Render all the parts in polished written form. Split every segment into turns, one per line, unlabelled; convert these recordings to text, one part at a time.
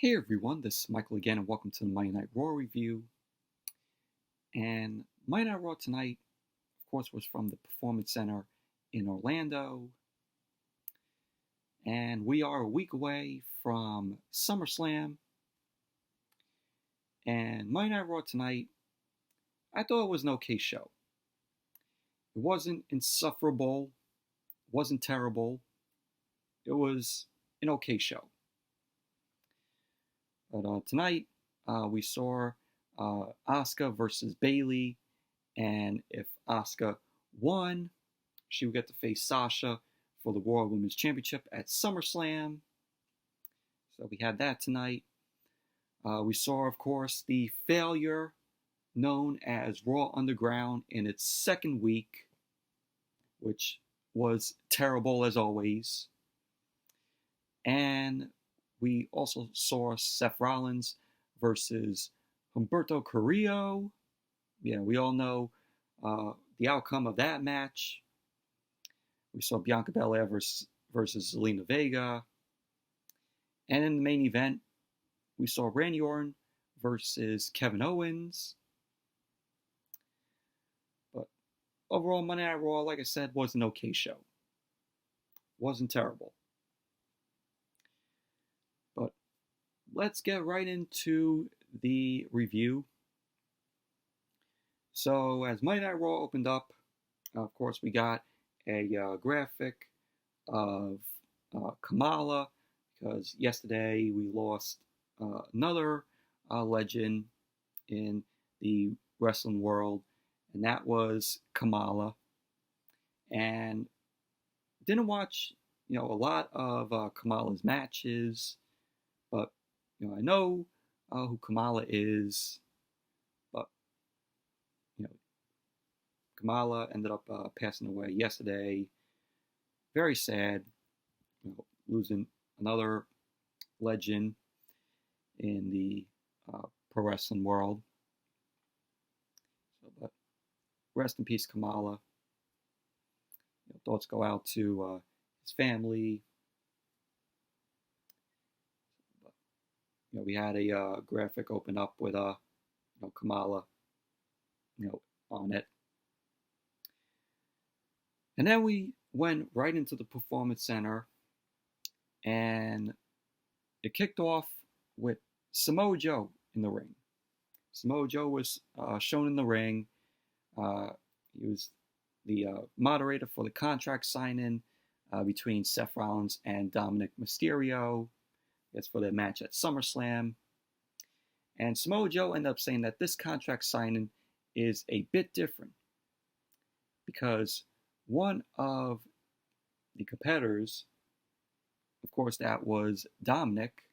Hey everyone, this is Michael again, and welcome to the Monday Night Raw review. And Monday Night Raw tonight, of course, was from the Performance Center in Orlando. And we are a week away from SummerSlam. And Monday Night Raw tonight, I thought it was an okay show. It wasn't insufferable, wasn't terrible. It was an okay show. But tonight, we saw Asuka versus Bayley, and if Asuka won, she would get to face Sasha for the Raw Women's Championship at SummerSlam. So we had that tonight. We saw, of course, the failure known as Raw Underground in its second week, which was terrible as always. And we also saw Seth Rollins versus Humberto Carrillo. Yeah, we all know the outcome of that match. We saw Bianca Belair versus Zelina Vega. And in the main event, we saw Randy Orton versus Kevin Owens. But overall, Monday Night Raw, like I said, was an okay show. Wasn't terrible. But let's get right into the review. So as Monday Night Raw opened up, of course, we got a graphic of Kamala, because yesterday we lost another legend in the wrestling world, and that was Kamala. And didn't watch, a lot of Kamala's matches, but I know who Kamala is. But Kamala ended up passing away yesterday. Very sad, losing another legend in the pro wrestling world. So, but rest in peace, Kamala. Thoughts go out to his family. But, we had a graphic open up with Kamala, on it. And then we went right into the Performance Center, and it kicked off with Samoa Joe in the ring. Samoa Joe was shown in the ring. He was the moderator for the contract signing between Seth Rollins and Dominick Mysterio. That's for their match at SummerSlam. And Samoa Joe ended up saying that this contract signing is a bit different because one of the competitors, of course, that was Dominic,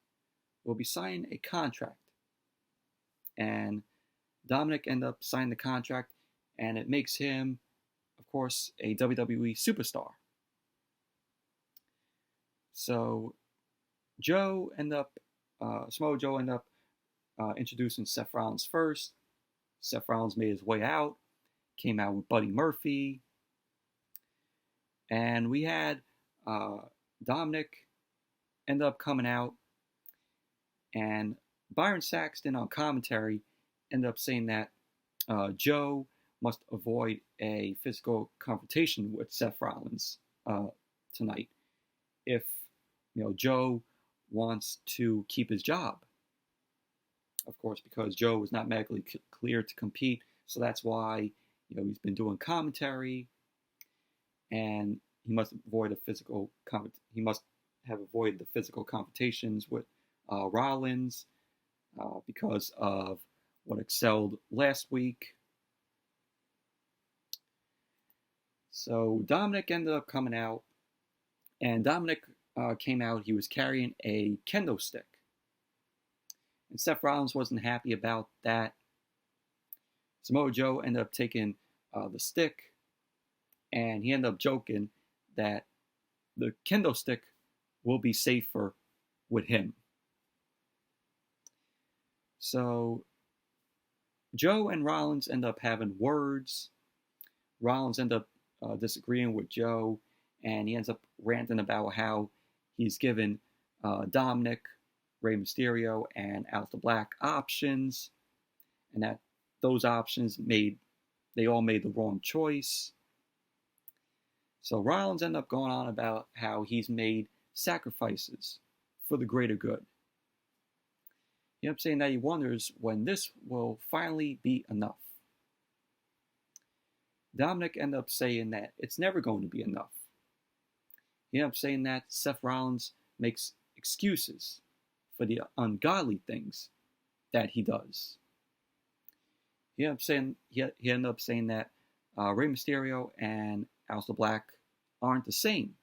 will be signing a contract. And Dominic ended up signing the contract, and it makes him, of course, a WWE superstar. So Samoa Joe ended up introducing Seth Rollins first. Seth Rollins made his way out, came out with Buddy Murphy. And we had Dominic end up coming out, and Byron Saxton on commentary ended up saying that Joe must avoid a physical confrontation with Seth Rollins tonight if Joe wants to keep his job. Of course, because Joe was not medically cleared to compete, so that's why he's been doing commentary. And he must avoid he must have avoided the physical confrontations with Rollins because of what excelled last week. So Dominic ended up coming out, and Dominic came out. He was carrying a kendo stick, and Seth Rollins wasn't happy about that. Samoa Joe ended up taking the stick, and he ended up joking that the kendo stick will be safer with him. So Joe and Rollins end up having words. Rollins end up disagreeing with Joe, and he ends up ranting about how he's given Dominic Rey Mysterio and Aleister Black options, and that those options they all made the wrong choice. So Rollins ended up going on about how he's made sacrifices for the greater good. He ended up saying that he wonders when this will finally be enough. Dominic ended up saying that it's never going to be enough. He ended up saying that Seth Rollins makes excuses for the ungodly things that he does. He ended up saying that Rey Mysterio and Aleister Black aren't the same.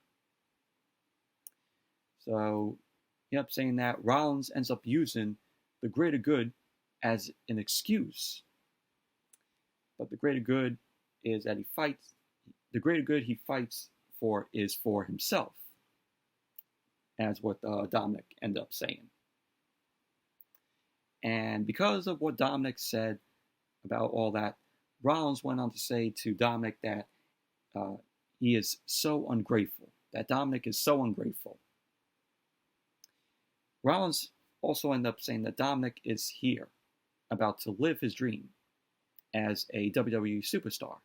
So he ended up saying that Rollins ends up using the greater good as an excuse. But the greater good is that the greater good he fights for is for himself, as what Dominic ended up saying. And because of what Dominic said about all that, Rollins went on to say to Dominic that he is so ungrateful, that Dominic is so ungrateful. Rollins also ended up saying that Dominic is here, about to live his dream as a WWE superstar,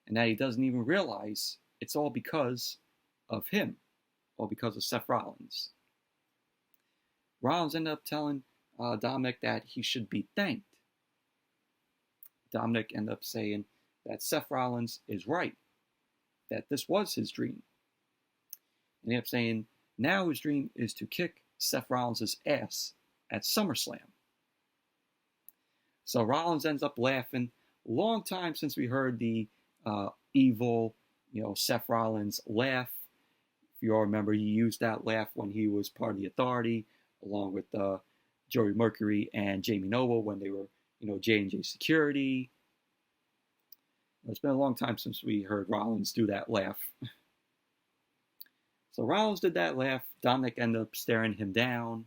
and that he doesn't even realize it's all because of him, or because of Seth Rollins. Rollins ended up telling Dominic that he should be thanked. Dominic ended up saying that Seth Rollins is right, that this was his dream. And he ended up saying now his dream is to kick Seth Rollins' ass at SummerSlam. So Rollins ends up laughing. Long time since we heard the evil, Seth Rollins laugh. If you all remember, he used that laugh when he was part of the Authority, along with Joey Mercury and Jamie Noble when they were, J&J Security. It's been a long time since we heard Rollins do that laugh. So Rollins did that laugh. Dominic ended up staring him down.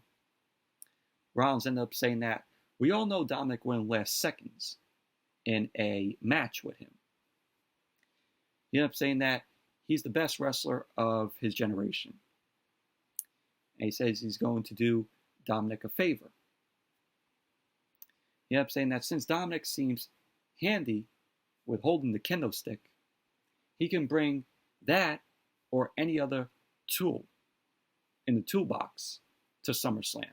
Rollins ended up saying that we all know Dominic wouldn't last seconds in a match with him. He ended up saying that he's the best wrestler of his generation. And he says he's going to do Dominic a favor. He ended up saying that since Dominic seems handy with holding the kendo stick, he can bring that or any other tool in the toolbox to SummerSlam.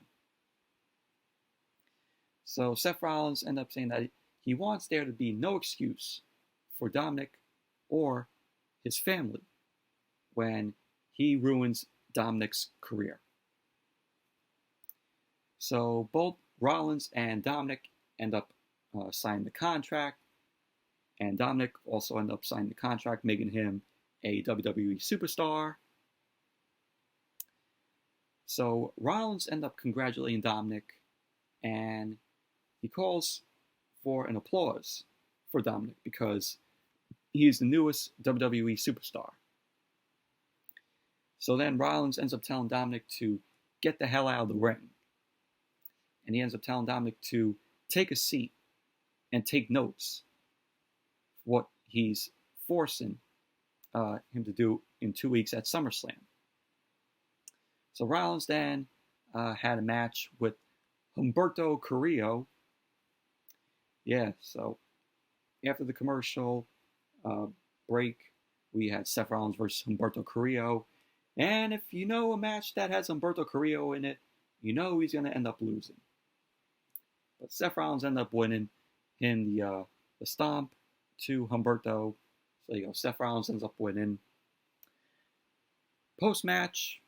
So Seth Rollins ended up saying that he wants there to be no excuse for Dominic or his family when he ruins Dominic's career. So both Rollins and Dominic end up signing the contract, and Dominic also ended up signing the contract, making him a WWE superstar. So Rollins ended up congratulating Dominic, and he calls for an applause for Dominic because he is the newest WWE superstar. So then Rollins ends up telling Dominic to get the hell out of the ring. And he ends up telling Dominic to take a seat and take notes. What he's forcing him to do in 2 weeks at SummerSlam. So Rollins then had a match with Humberto Carrillo. Yeah, so after the commercial break, we had Seth Rollins versus Humberto Carrillo. And if you know a match that has Humberto Carrillo in it, you know he's going to end up losing. But Seth Rollins ended up winning in the stomp to Humberto. So, Seth Rollins ends up winning. Post-match,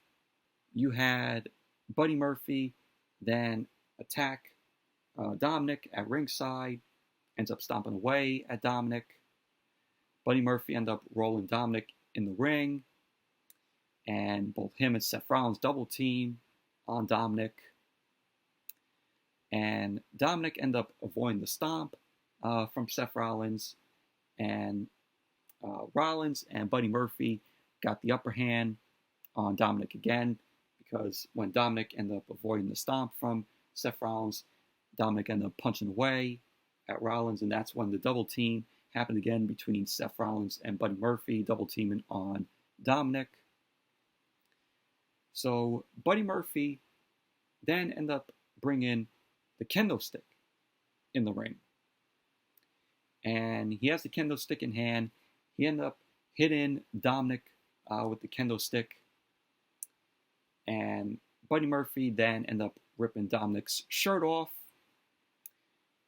you had Buddy Murphy then attack Dominic at ringside, ends up stomping away at Dominic. Buddy Murphy ends up rolling Dominic in the ring, and both him and Seth Rollins double team on Dominic. And Dominic ended up avoiding the stomp from Seth Rollins, and Rollins and Buddy Murphy got the upper hand on Dominic again, because when Dominic ended up avoiding the stomp from Seth Rollins, Dominic ended up punching away at Rollins, and that's when the double team happened again between Seth Rollins and Buddy Murphy, double teaming on Dominic. So Buddy Murphy then end up bringing the kendo stick in the ring. And he has the kendo stick in hand. He ended up hitting Dominik with the kendo stick. And Buddy Murphy then ended up ripping Dominik's shirt off.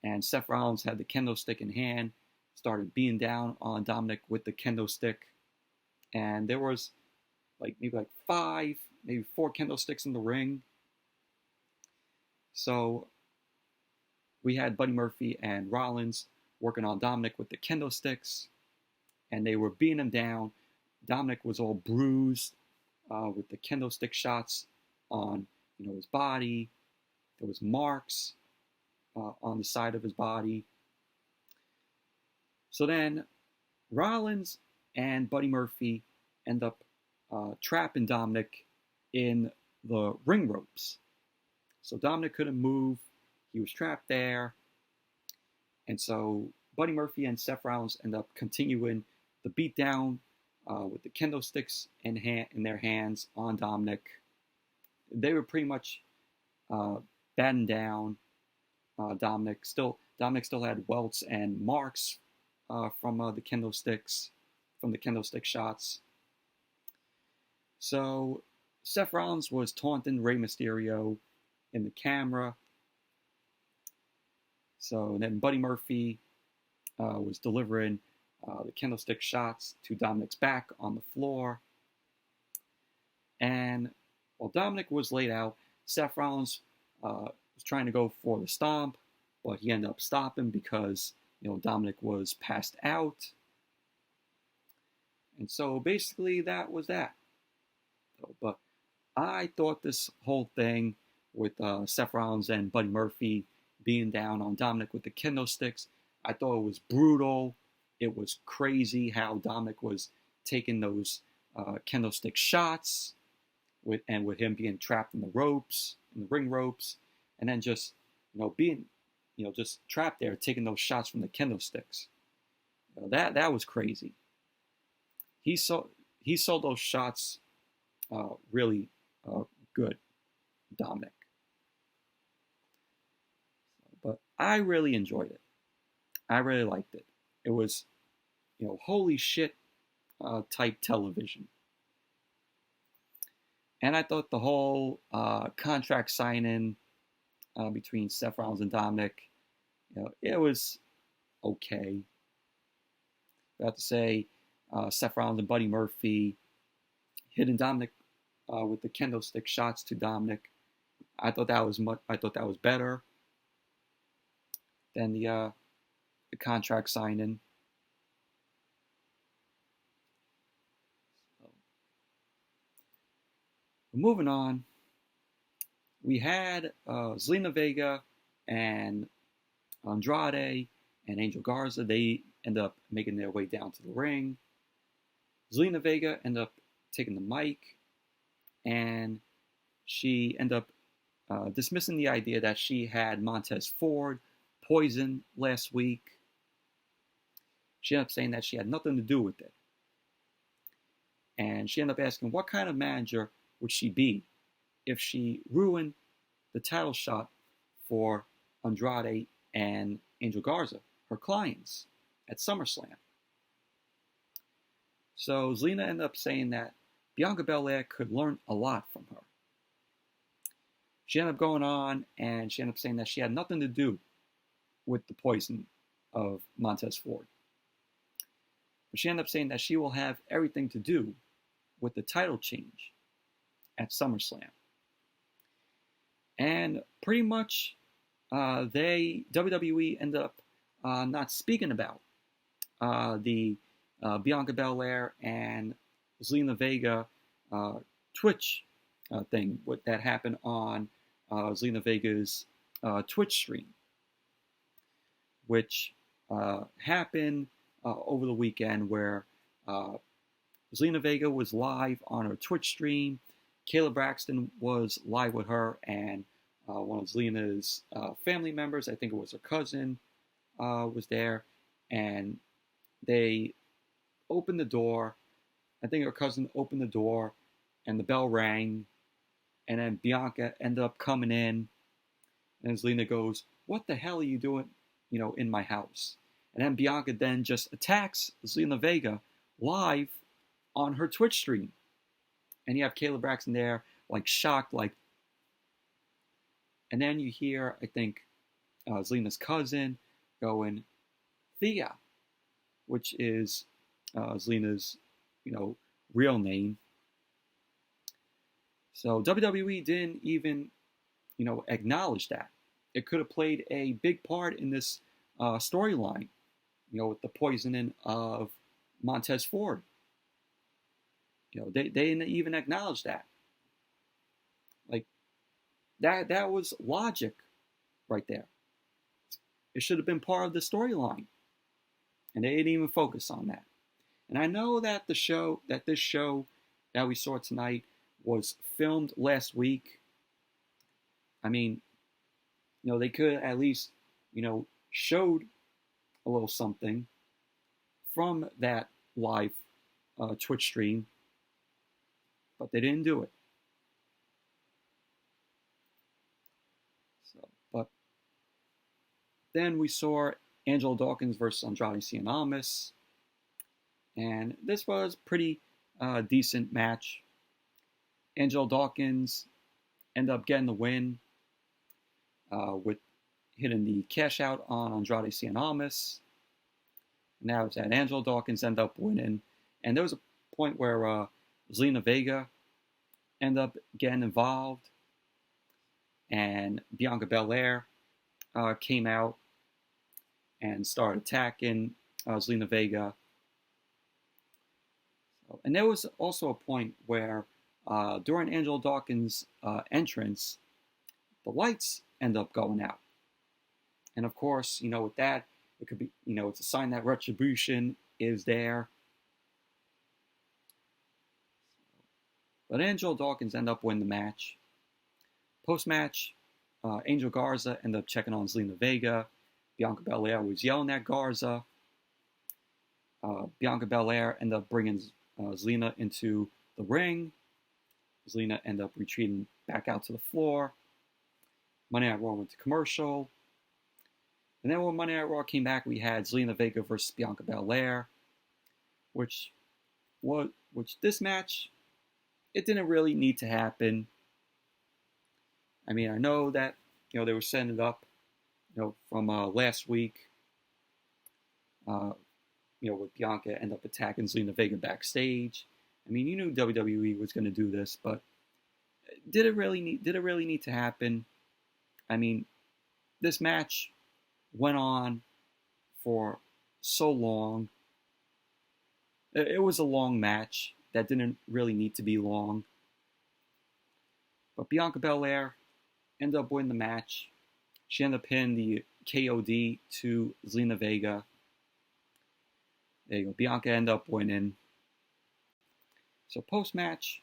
And Seth Rollins had the kendo stick in hand, started beating down on Dominik with the kendo stick. And there was maybe 5, maybe 4 kendo sticks in the ring. So we had Buddy Murphy and Rollins working on Dominik with the kendo sticks, and they were beating him down. Dominik was all bruised with the kendo stick shots on his body. There was marks on the side of his body. So then Rollins and Buddy Murphy end up trapping Dominik in the ring ropes. So Dominik couldn't move. He was trapped there. And so Buddy Murphy and Seth Rollins end up continuing the beatdown with the kendo sticks in their hands on Dominik. They were pretty much batting down Dominik. Dominik still had welts and marks from the kendo sticks, from the kendo stick shots. So Seth Rollins was taunting Rey Mysterio in the camera. So then Buddy Murphy was delivering the kendo stick shots to Dominik's back on the floor. And while Dominik was laid out, Seth Rollins was trying to go for the stomp, but he ended up stopping because Dominik was passed out. And so basically that was that. But I thought this whole thing with Seth Rollins and Buddy Murphy being down on Dominik with the kendo sticks, I thought it was brutal. It was crazy how Dominik was taking those kendo stick shots with him being trapped in the ring ropes, and then just being just trapped there taking those shots from the kendo sticks. That was crazy. He saw those shots really good, Dominik. But I really enjoyed it. I really liked it. It was, holy shit type television. And I thought the whole contract signing between Seth Rollins and Dominik, it was okay. I have to say, Seth Rollins and Buddy Murphy hitting Dominik with the kendo stick shots to Dominik. I thought that was better than the contract signing. So, moving on, we had Zelina Vega and Andrade and Angel Garza. They end up making their way down to the ring. Zelina Vega ended up taking the mic, and she ended up dismissing the idea that she had Montez Ford poisoned last week. She ended up saying that she had nothing to do with it. And she ended up asking what kind of manager would she be if she ruined the title shot for Andrade and Angel Garza, her clients, at SummerSlam. So Zelina ended up saying that Bianca Belair could learn a lot from her. She ended up going on and she ended up saying that she had nothing to do with the poison of Montez Ford. But she ended up saying that she will have everything to do with the title change at SummerSlam. And pretty much WWE ended up not speaking about the Bianca Belair and Zelina Vega Twitch thing that happened on Zelina Vega's Twitch stream, which happened over the weekend, where Zelina Vega was live on her Twitch stream. Kayla Braxton was live with her, and one of Zelina's family members, I think it was her cousin, was there, and they opened the door. I think her cousin opened the door, and the bell rang, And then Bianca ended up coming in, and Zelina goes, "What the hell are you doing, in my house?" And then Bianca then just attacks Zelina Vega live on her Twitch stream. And you have Kayla Braxton there, like shocked, like. And then you hear, I think, Zelina's cousin going, "Thea," which is Zelina's, real name. So WWE didn't even, acknowledge that. It could have played a big part in this storyline, with the poisoning of Montez Ford. They didn't even acknowledge that. Like, that was logic right there. It should have been part of the storyline. And they didn't even focus on that. And I know that this show that we saw tonight was filmed last week. I mean, they could at least, showed a little something from that live Twitch stream, but they didn't do it. So, but then we saw Angelo Dawkins versus Andrade Cien Almas, and this was a pretty decent match. Angelo Dawkins ended up getting the win with hitting the cash out on Andrade Cien Almas. Now it's that Angelo Dawkins ended up winning, and there was a point where Zelina Vega ended up getting involved, and Bianca Belair came out and started attacking Zelina Vega. And there was also a point where during Angelo Dawkins' entrance, the lights end up going out. And of course, with that, it could be, it's a sign that retribution is there. But Angelo Dawkins ended up winning the match. Post-match, Angel Garza ended up checking on Zelina Vega. Bianca Belair was yelling at Garza. Bianca Belair ended up bringing Zelina into the ring. Zelina ended up retreating back out to the floor. Monday Night Raw went to commercial. And then when Monday Night Raw came back, we had Zelina Vega versus Bianca Belair, which this match, it didn't really need to happen. I mean, I know that, they were setting it up, from last week, with Bianca end up attacking Zelina Vega backstage. I mean, you knew WWE was going to do this, but did it really need to happen? I mean, this match went on for so long. It was a long match that didn't really need to be long. But Bianca Belair ended up winning the match. She ended up pinning the KOD to Zelina Vega. There you go. Bianca ended up winning. So post-match,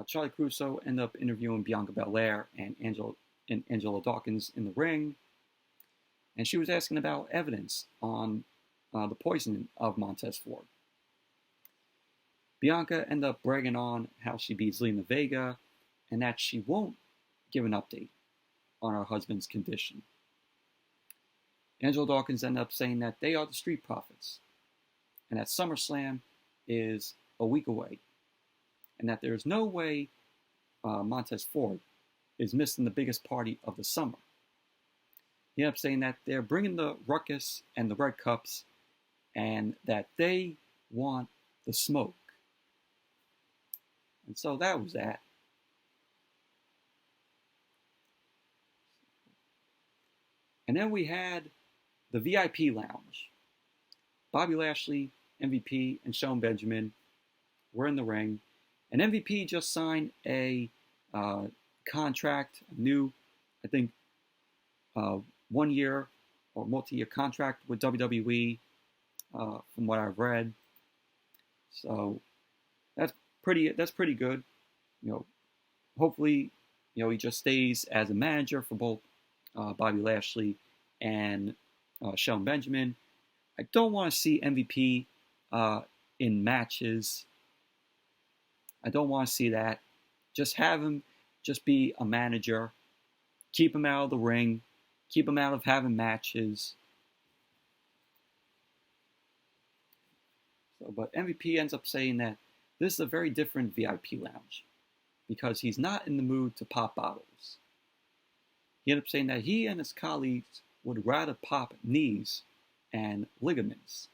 Charlie Caruso ended up interviewing Bianca Belair and Angelo Dawkins in the ring. And she was asking about evidence on the poisoning of Montez Ford. Bianca ended up bragging on how she beat Zelina Vega and that she won't give an update on her husband's condition. Angelo Dawkins ended up saying that they are the Street Profits and that SummerSlam is a week away and that there's no way Montez Ford is missing the biggest party of the summer. He ended up saying that they're bringing the ruckus and the red cups and that they want the smoke. And so that was that. And then we had the VIP lounge. Bobby Lashley, MVP, and Shelton Benjamin were in the ring. And MVP just signed a contract, a new, I think, 1 year or multi-year contract with WWE, from what I've read. So that's pretty good. Hopefully, he just stays as a manager for both Bobby Lashley and Shelton Benjamin. I don't want to see MVP in matches. I don't want to see that. Just have him just be a manager, keep him out of the ring, keep him out of having matches. But MVP ends up saying that this is a very different VIP lounge because he's not in the mood to pop bottles. He ended up saying that he and his colleagues would rather pop knees and ligaments.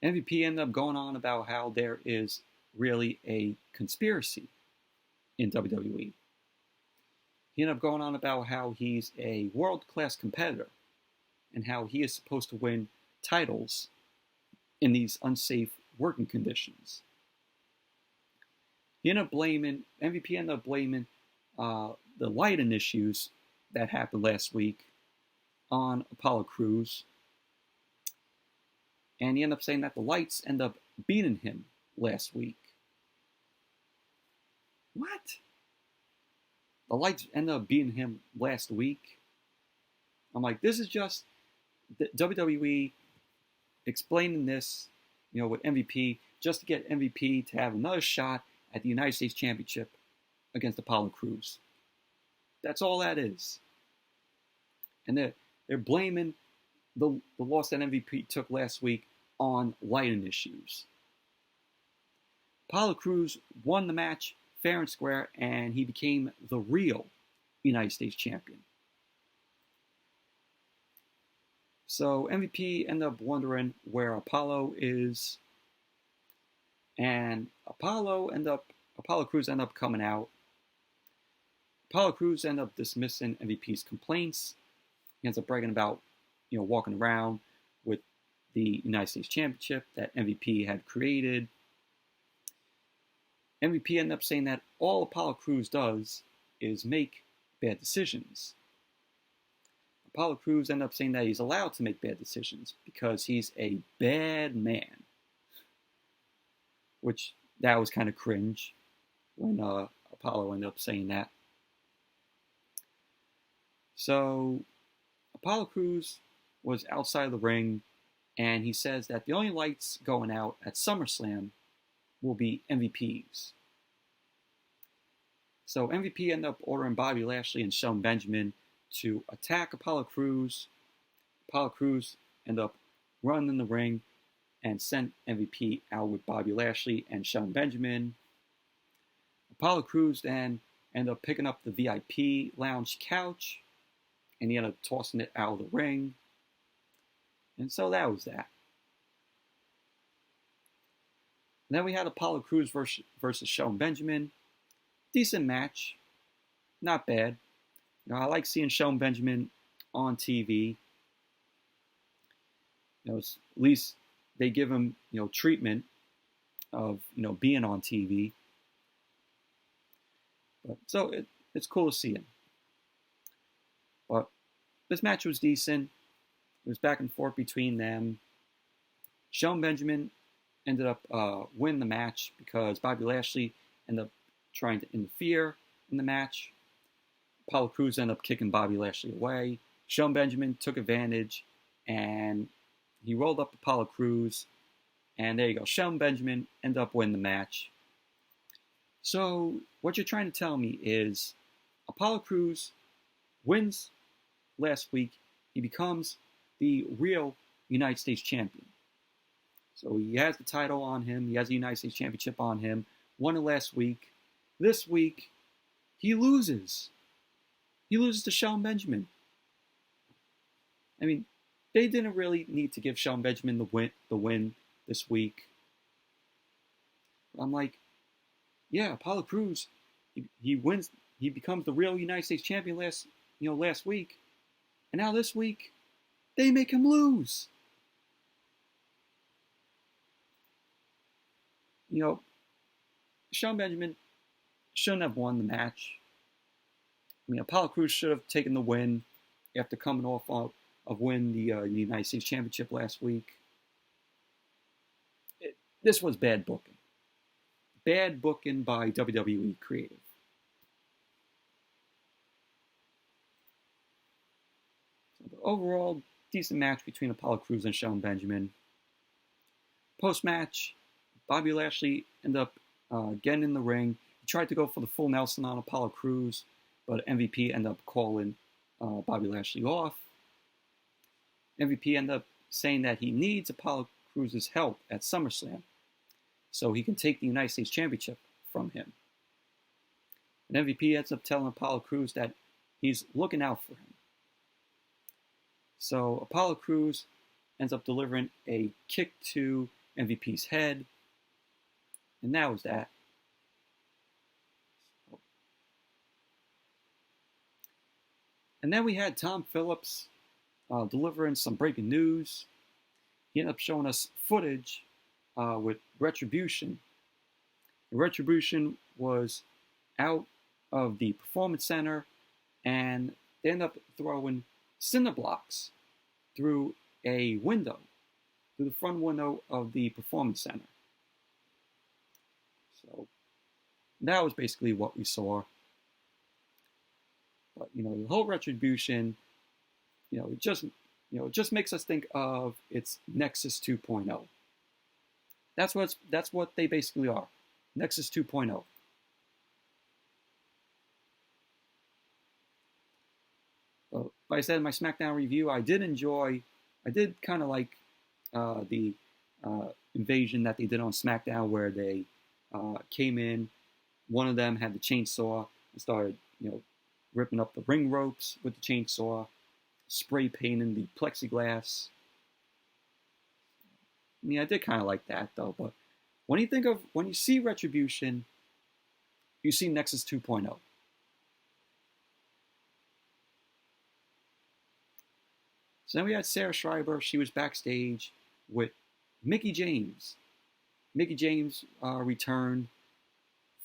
MVP ended up going on about how there is really a conspiracy in WWE. He ended up going on about how he's a world-class competitor and how he is supposed to win titles in these unsafe working conditions. MVP ended up blaming the lighting issues that happened last week on Apollo Crews. And he ended up saying that the lights ended up beating him last week. What? The lights ended up beating him last week? I'm like, this is just the WWE explaining this, with MVP, just to get MVP to have another shot at the United States Championship against Apollo Crews. That's all that is. And they're blaming the loss that MVP took last week on lighting issues. Apollo Crews won the match fair and square, and he became the real United States champion. So MVP ended up wondering where Apollo is, and Apollo Crews ended up coming out. Apollo Crews ended up dismissing MVP's complaints. He ends up bragging about, walking around with the United States Championship that MVP had created. MVP ended up saying that all Apollo Crews does is make bad decisions. Apollo Crews ended up saying that he's allowed to make bad decisions because he's a bad man. Which, that was kind of cringe when Apollo ended up saying that. So, Apollo Crews was outside of the ring, and he says that the only lights going out at SummerSlam will be MVP's. So MVP ended up ordering Bobby Lashley and Shelton Benjamin to attack Apollo Crews. Apollo Crews ended up running in the ring and sent MVP out with Bobby Lashley and Shelton Benjamin. Apollo Crews then ended up picking up the VIP lounge couch, and he ended up tossing it out of the ring. And so that was that. And then we had Apollo Crews versus Shelton Benjamin. Decent match. Not bad. I like seeing Shelton Benjamin on TV. At least they give him, treatment of, being on TV. But, so it's cool to see him. But this match was decent. It was back and forth between them. Shelton Benjamin ended up winning the match because Bobby Lashley ended up trying to interfere in the match. Apollo Crews ended up kicking Bobby Lashley away. Shelton Benjamin took advantage, and he rolled up Apollo Crews. And there you go. Shelton Benjamin ended up winning the match. So what you're trying to tell me is Apollo Crews wins last week. He becomes the real United States champion. So he has the title on him. He has the United States Championship on him. Won it last week. This week, he loses. He loses to Shelton Benjamin. I mean, they didn't really need to give Shelton Benjamin the win this week. I'm like, yeah, Apollo Crews, he wins. He becomes the real United States champion last week, and now this week, they make him lose. Shelton Benjamin shouldn't have won the match. I mean, Apollo Crews should have taken the win after coming off of winning the United States Championship last week. This was bad booking. Bad booking by WWE Creative. So overall, decent match between Apollo Crews and Shelton Benjamin. Post-match, Bobby Lashley ended up getting in the ring. He tried to go for the full Nelson on Apollo Crews, but MVP ended up calling Bobby Lashley off. MVP ended up saying that he needs Apollo Crews' help at SummerSlam so he can take the United States Championship from him. And MVP ends up telling Apollo Crews that he's looking out for him. So Apollo Crews ends up delivering a kick to MVP's head, and that was that. And then we had Tom Phillips delivering some breaking news. He ended up showing us footage with Retribution. Retribution was out of the Performance Center, and they ended up throwing cinder blocks through a window, through the front window of the Performance Center. So that was basically what we saw. But the whole Retribution, it just makes us think of its Nexus 2.0. That's what they basically are, Nexus 2.0. Like I said in my SmackDown review, I did kind of like the invasion that they did on SmackDown, where they came in. One of them had the chainsaw and started, ripping up the ring ropes with the chainsaw, spray painting the plexiglass. I mean, I did kind of like that though. But when you see Retribution, you see Nexus 2.0. So then we had Sarah Schreiber. She was backstage with Mickie James. Mickie James returned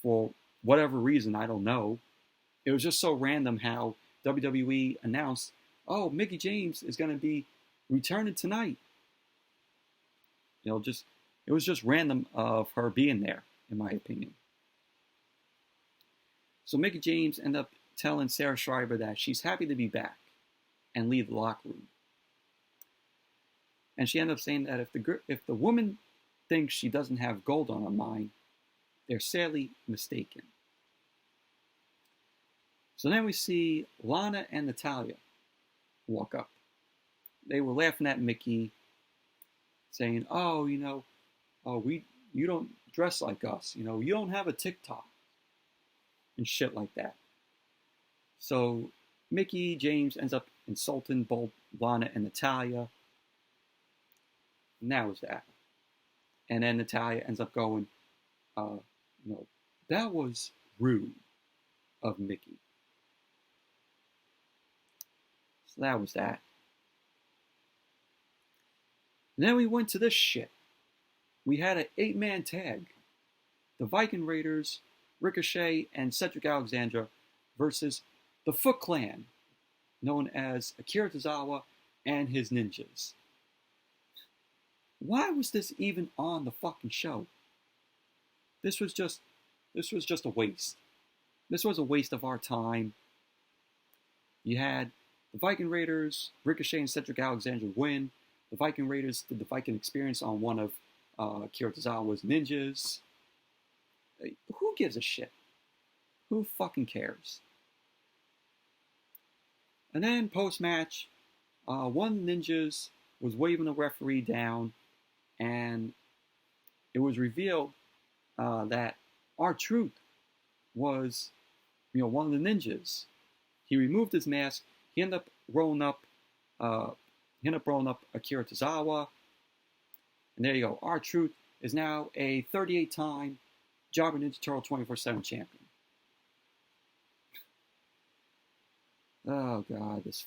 for whatever reason, I don't know. It was just so random how WWE announced, oh, Mickie James is going to be returning tonight. It was just random of her being there, in my opinion. So Mickie James ended up telling Sarah Schreiber that she's happy to be back and leave the locker room. And she ended up saying that if the woman thinks she doesn't have gold on her mind, they're sadly mistaken. So then we see Lana and Natalya walk up. They were laughing at Mickie, saying, "Oh, you don't dress like us. You don't have a TikTok," and shit like that. So Mickie James ends up insulting both Lana and Natalya. And that was that. And then Natalya ends up going, that was rude of Mickie. So that was that. And then we went to this shit. We had an 8-man tag. The Viking Raiders, Ricochet, and Cedric Alexander versus the Foot Clan, known as Akira Tozawa and his ninjas. Why was this even on the fucking show? This was just a waste. This was a waste of our time. You had the Viking Raiders, Ricochet and Cedric Alexander win. The Viking Raiders did the Viking experience on one of Akira Tozawa's ninjas. Who gives a shit? Who fucking cares? And then post-match, one of the ninjas was waving the referee down, and it was revealed that R-Truth was, one of the ninjas. He removed his mask. He ended up rolling up Akira Tozawa, and there you go. R-Truth is now a 38-time Jobber Ninja Turtle 24/7 champion. Oh god, this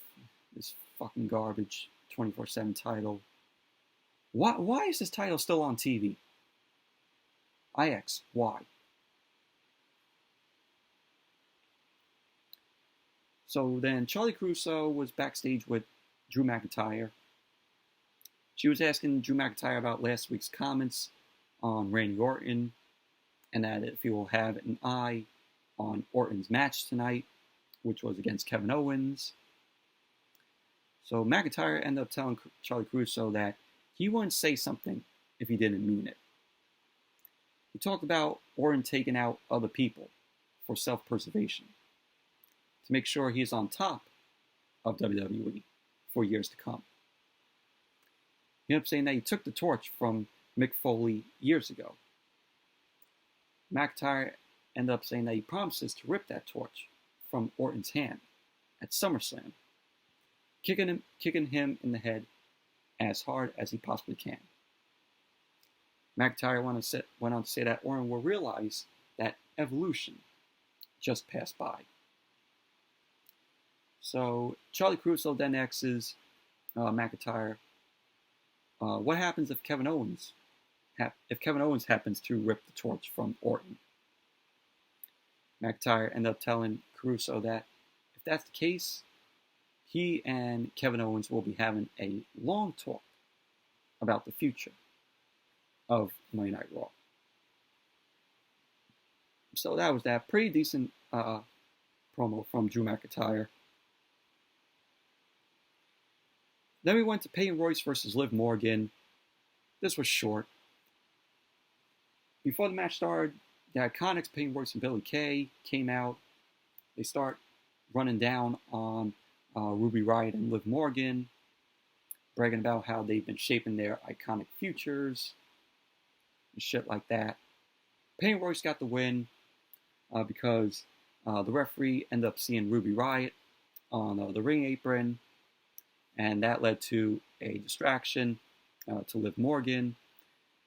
fucking garbage 24/7 title. Why is this title still on TV? IX, why? So then Charlie Caruso was backstage with Drew McIntyre. She was asking Drew McIntyre about last week's comments on Randy Orton, and that if he will have an eye on Orton's match tonight, which was against Kevin Owens. So McIntyre ended up telling Charlie Caruso that he wouldn't say something if he didn't mean it. He talked about Orton taking out other people, for self-preservation, to make sure he's on top of WWE for years to come. He ended up saying that he took the torch from Mick Foley years ago. McIntyre ended up saying that he promises to rip that torch from Orton's hand at SummerSlam, kicking him in the head as hard as he possibly can. McIntyre went on to say that Orton will realize that evolution just passed by. So Charlie Caruso then asks McIntyre, what happens if Kevin Owens happens to rip the torch from Orton? McIntyre ended up telling Caruso that if that's the case, he and Kevin Owens will be having a long talk about the future of Monday Night Raw. So that was that. Pretty decent promo from Drew McIntyre. Then we went to Peyton Royce versus Liv Morgan. This was short. Before the match started, the Iconics, Peyton Royce and Billie Kay, came out. They start running down on Ruby Riott and Liv Morgan, bragging about how they've been shaping their iconic futures and shit like that. Peyton Royce got the win because the referee ended up seeing Ruby Riott on the ring apron, and that led to a distraction to Liv Morgan.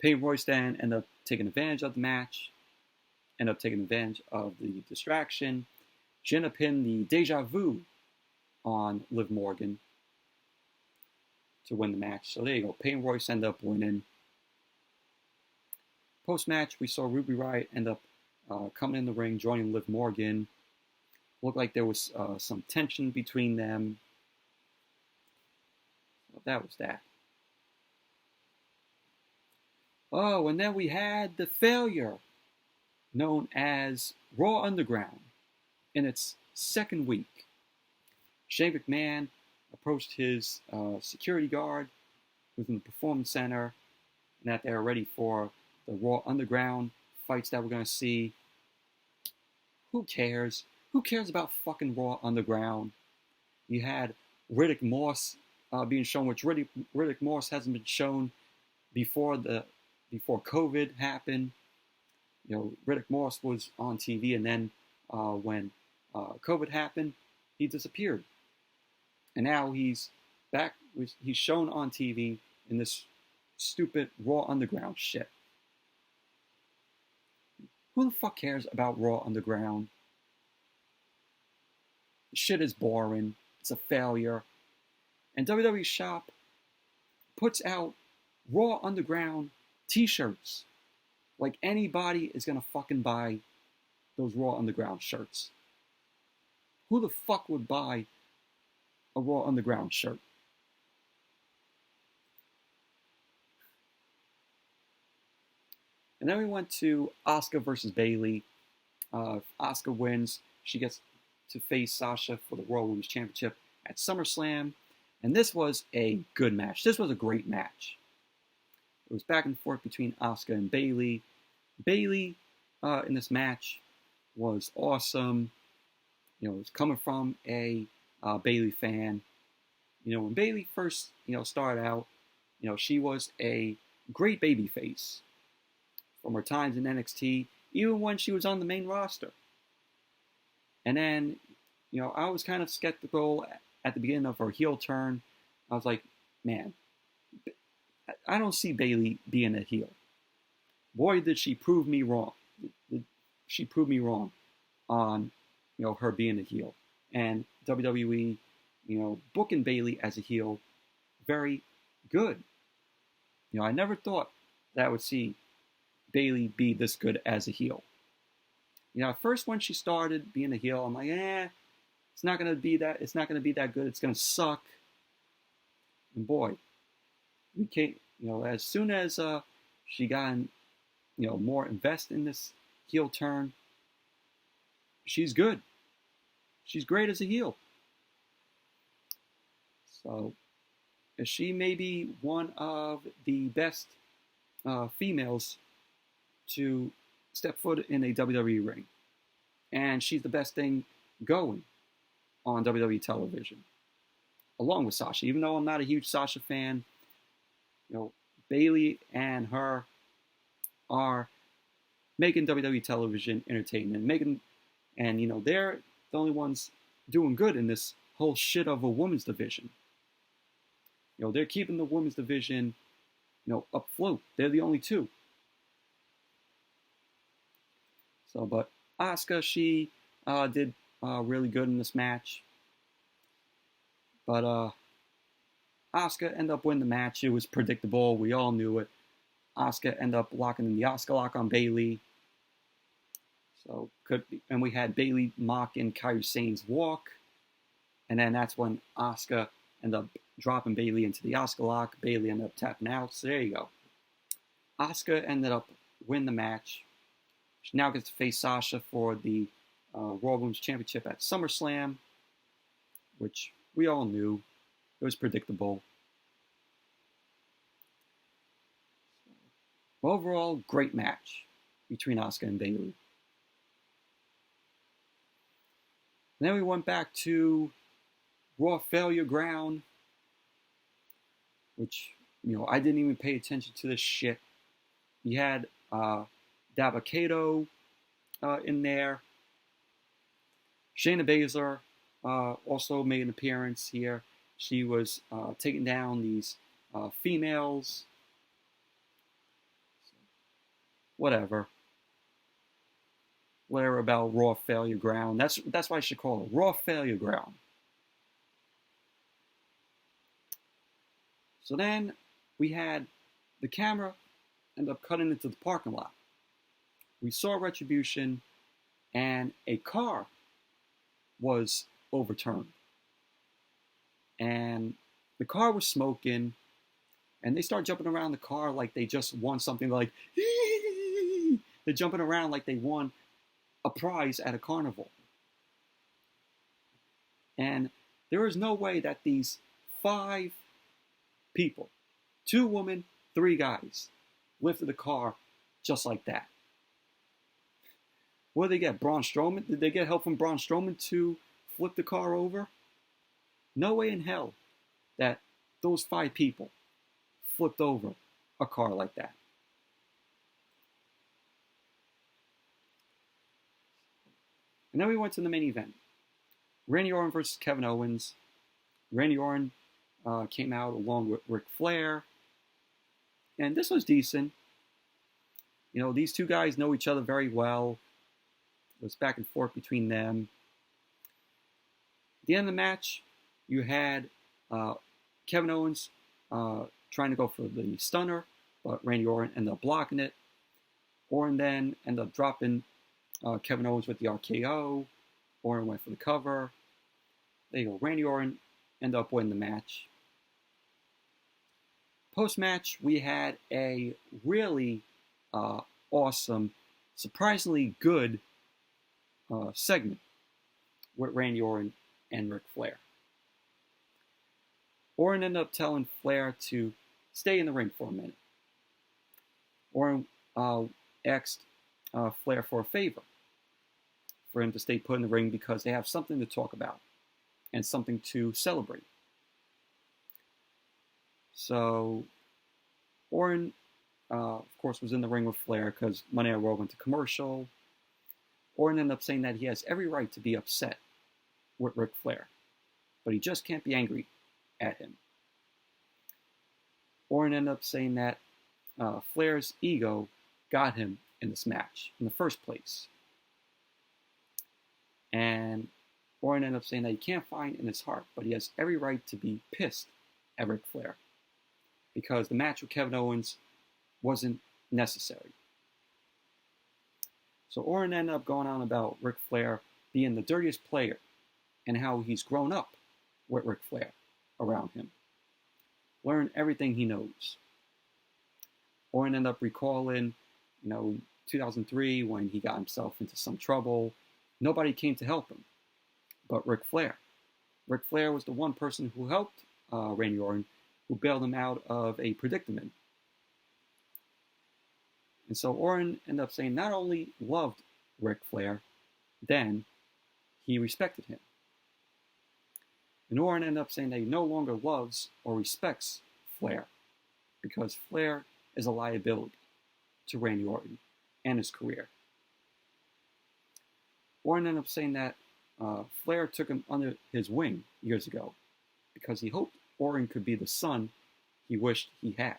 Peyton Royce then ended up taking advantage of the match, ended up taking advantage of the distraction. She ended up hitting the Deja Vu on Liv Morgan to win the match. So there you go. Peyton Royce ended up winning. Post-match, we saw Ruby Riott end up coming in the ring, joining Liv Morgan. Looked like there was some tension between them. So that was that. Oh, and then we had the failure known as Raw Underground in its second week. Shane McMahon approached his security guard within the Performance Center, and that they were ready for the Raw Underground fights that we're going to see. Who cares? Who cares about fucking Raw Underground? You had Riddick Moss being shown, which Riddick Moss hasn't been shown before COVID happened. You know, Riddick Moss was on TV, and then when COVID happened, he disappeared. And now he's back. He's shown on TV in this stupid Raw Underground shit. Who the fuck cares about Raw Underground? The shit is boring. It's a failure. And WWE Shop puts out Raw Underground t-shirts. Like anybody is gonna fucking buy those Raw Underground shirts. Who the fuck would buy a Raw Underground shirt? And then we went to Asuka versus Bayley. If Asuka wins, she gets to face Sasha for the Raw Women's Championship at SummerSlam. And this was a good match. This was a great match. It was back and forth between Asuka and Bayley. Bayley in this match was awesome. You know, it was coming from a Bayley fan. You know, when Bayley first, started out, she was a great babyface from her times in NXT, even when she was on the main roster. And then, I was kind of skeptical at the beginning of her heel turn. I was like, man, I don't see Bayley being a heel. Boy, did she prove me wrong. She proved me wrong on, her being a heel. And WWE, booking Bayley as a heel, very good. I never thought that I would see Bayley be this good as a heel. At first when she started being a heel, I'm like, it's not gonna be that. It's not gonna be that good. It's gonna suck. And boy, we can't. As soon as she got, more invested in this heel turn, she's good. She's great as a heel. So, is she maybe one of the best females to step foot in a WWE ring? and she's the best thing going on WWE television, along with Sasha. Even though I'm not a huge Sasha fan, Bayley and her are making WWE television entertainment, and they're the only ones doing good in this whole shit of a women's division. They're keeping the women's division, afloat. They're the only two. So, but Asuka, she did really good in this match. But Asuka ended up winning the match. It was predictable. We all knew it. Asuka ended up locking in the Asuka lock on Bayley. So and we had Bayley mocking Kairi Sane's walk. And then that's when Asuka ended up dropping Bayley into the Asuka lock. Bayley ended up tapping out. So there you go. Asuka ended up winning the match. She now gets to face Sasha for the Raw Women's Championship at SummerSlam, which we all knew. It was predictable. Overall, great match between Asuka and Bayley. And then we went back to Raw Failure Ground, which, I didn't even pay attention to this shit. You had Dabba-Kato in there. Shayna Baszler also made an appearance here. She was taking down these females. Whatever about Raw Failure Ground. That's why I should call it Raw Failure Ground. So then we had the camera end up cutting into the parking lot. We saw Retribution, and a car was overturned. And the car was smoking, and they start jumping around the car like they just won something, like, they're jumping around like they won a prize at a carnival. And there is no way that these 5 people, 2 women, 3 guys, lifted the car just like that. What did they get? Braun Strowman? Did they get help from Braun Strowman to flip the car over? No way in hell that those 5 people flipped over a car like that. And then we went to the main event. Randy Orton versus Kevin Owens. Randy Orton came out along with Ric Flair. And this was decent. These 2 guys know each other very well. It was back and forth between them. At the end of the match, you had Kevin Owens trying to go for the stunner, but Randy Orton ended up blocking it. Orton then ended up dropping Kevin Owens with the RKO. Orton went for the cover. There you go. Randy Orton ended up winning the match. Post-match, we had a really awesome, surprisingly good segment with Randy Orton and Ric Flair. Orton ended up telling Flair to stay in the ring for a minute. Orton asked Flair for a favor, for him to stay put in the ring because they have something to talk about and something to celebrate. So Orton, of course, was in the ring with Flair because Monday Night Raw went to commercial. Orton ended up saying that he has every right to be upset with Ric Flair, but he just can't be angry at him. Orton ended up saying that Flair's ego got him in this match in the first place. And Orton ended up saying that he can't find in his heart, but he has every right to be pissed at Ric Flair because the match with Kevin Owens wasn't necessary. So Orton ended up going on about Ric Flair being the dirtiest player and how he's grown up with Ric Flair around him. Learned everything he knows. Orton ended up recalling, 2003 when he got himself into some trouble. Nobody came to help him but Ric Flair. Ric Flair was the one person who helped Randy Orton, who bailed him out of a predicament. And so Orton ended up saying not only loved Ric Flair, then he respected him. And Orton ended up saying that he no longer loves or respects Flair because Flair is a liability to Randy Orton and his career. Orton ended up saying that Flair took him under his wing years ago because he hoped Orton could be the son he wished he had.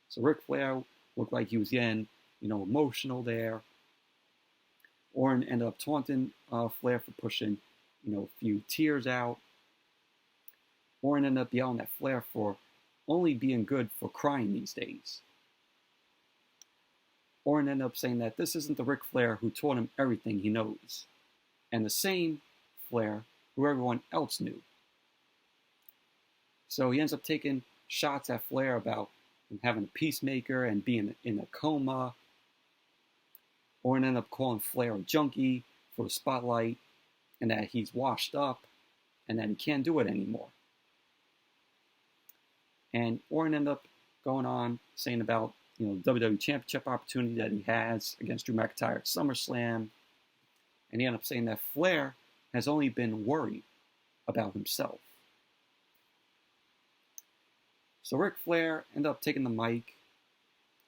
So Ric Flair looked like he was getting, emotional there. Orton ended up taunting Flair for pushing, a few tears out. Orton ended up yelling at Flair for only being good for crying these days. Orton ended up saying that this isn't the Ric Flair who taught him everything he knows, and the same Flair who everyone else knew. So he ends up taking shots at Flair about him having a peacemaker and being in a coma. Orton ended up calling Flair a junkie for the spotlight, and that he's washed up, and that he can't do it anymore. And Orton ended up going on saying about WWE Championship opportunity that he has against Drew McIntyre at SummerSlam. And he ended up saying that Flair has only been worried about himself. So Ric Flair ended up taking the mic.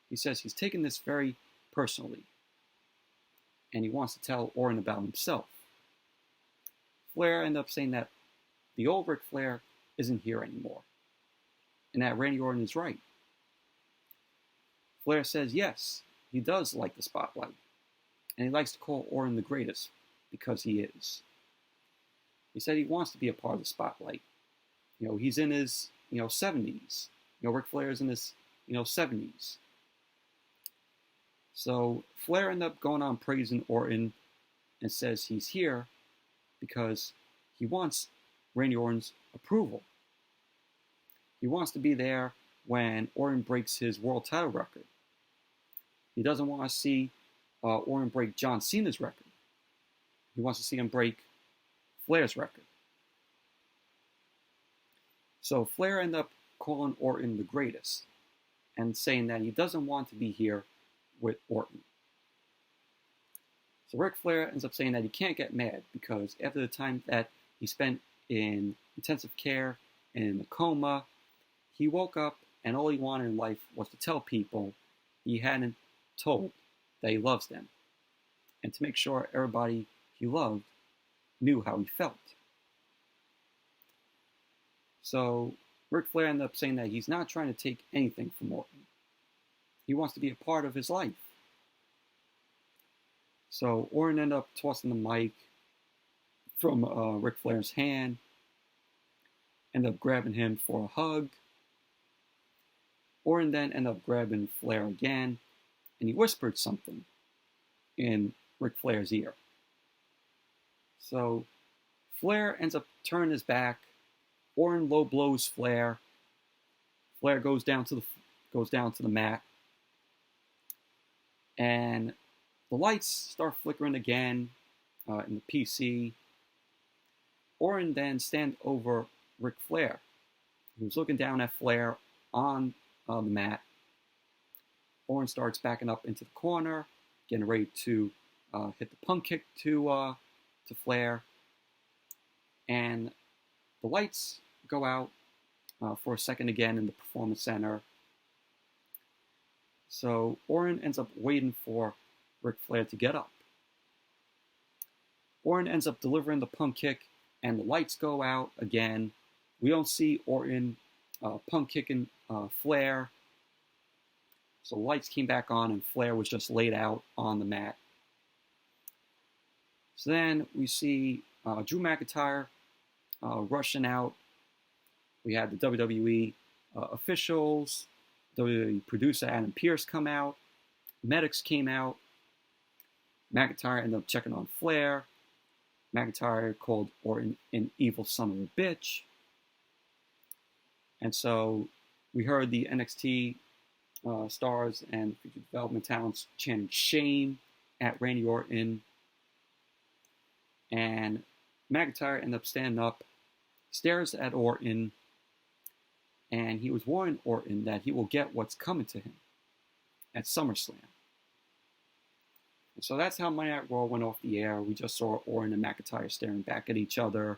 He says he's taking this very personally. And he wants to tell Orton about himself. Flair ended up saying that the old Ric Flair isn't here anymore. And that Randy Orton is right. Flair says yes, he does like the spotlight. And he likes to call Orton the greatest because he is. He said he wants to be a part of the spotlight. He's in his, 70s. Ric Flair is in his, 70s. So Flair ended up going on praising Orton and says he's here because he wants Randy Orton's approval. He wants to be there when Orton breaks his world title record. He doesn't want to see Orton break John Cena's record. He wants to see him break Flair's record. So Flair ended up calling Orton the greatest and saying that he doesn't want to be here with Orton. So Ric Flair ends up saying that he can't get mad because after the time that he spent in intensive care and in a coma, he woke up and all he wanted in life was to tell people he hadn't told that he loves them and to make sure everybody he loved knew how he felt. So Ric Flair ended up saying that he's not trying to take anything from Orton. He wants to be a part of his life. So Orton ended up tossing the mic from Ric Flair's hand, ended up grabbing him for a hug. Orton then ended up grabbing Flair again, and he whispered something in Ric Flair's ear. So Flair ends up turning his back. Orton low blows Flair. Flair goes down to the mat, and the lights start flickering again in the PC. Orton then stands over Ric Flair. He was looking down at Flair on the mat. Orton starts backing up into the corner, getting ready to hit the pump kick to Flair. And the lights go out for a second again in the Performance Center. So Orton ends up waiting for Ric Flair to get up. Orton ends up delivering the pump kick, and the lights go out again. We don't see Orton pump kicking Flair. So the lights came back on, and Flair was just laid out on the mat. So then we see Drew McIntyre rushing out. We had the WWE officials, WWE producer Adam Pearce come out. Medics came out. McIntyre ended up checking on Flair. McIntyre called Orton an evil son of a bitch. And so we heard the NXT stars and future development talents chanting shame at Randy Orton. And McIntyre ended up standing up, stares at Orton, and he was warning Orton that he will get what's coming to him at SummerSlam. So that's how Monday Night Raw went off the air. We just saw Orton and McIntyre staring back at each other.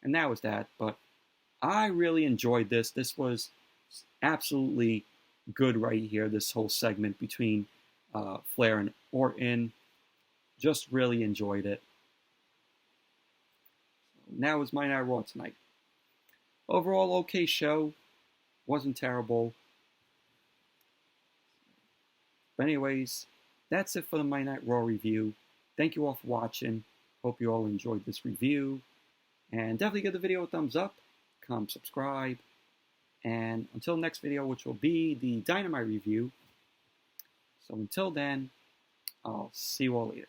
And that was that. But I really enjoyed this. This was absolutely good right here, this whole segment between Flair and Orton. Just really enjoyed it. Now is Monday Night Raw tonight. Overall, okay show. Wasn't terrible. But anyways, that's it for the Monday Night Raw review. Thank you all for watching. Hope you all enjoyed this review. And definitely give the video a thumbs up. Come subscribe. And until next video, which will be the Dynamite review. So until then, I'll see you all later.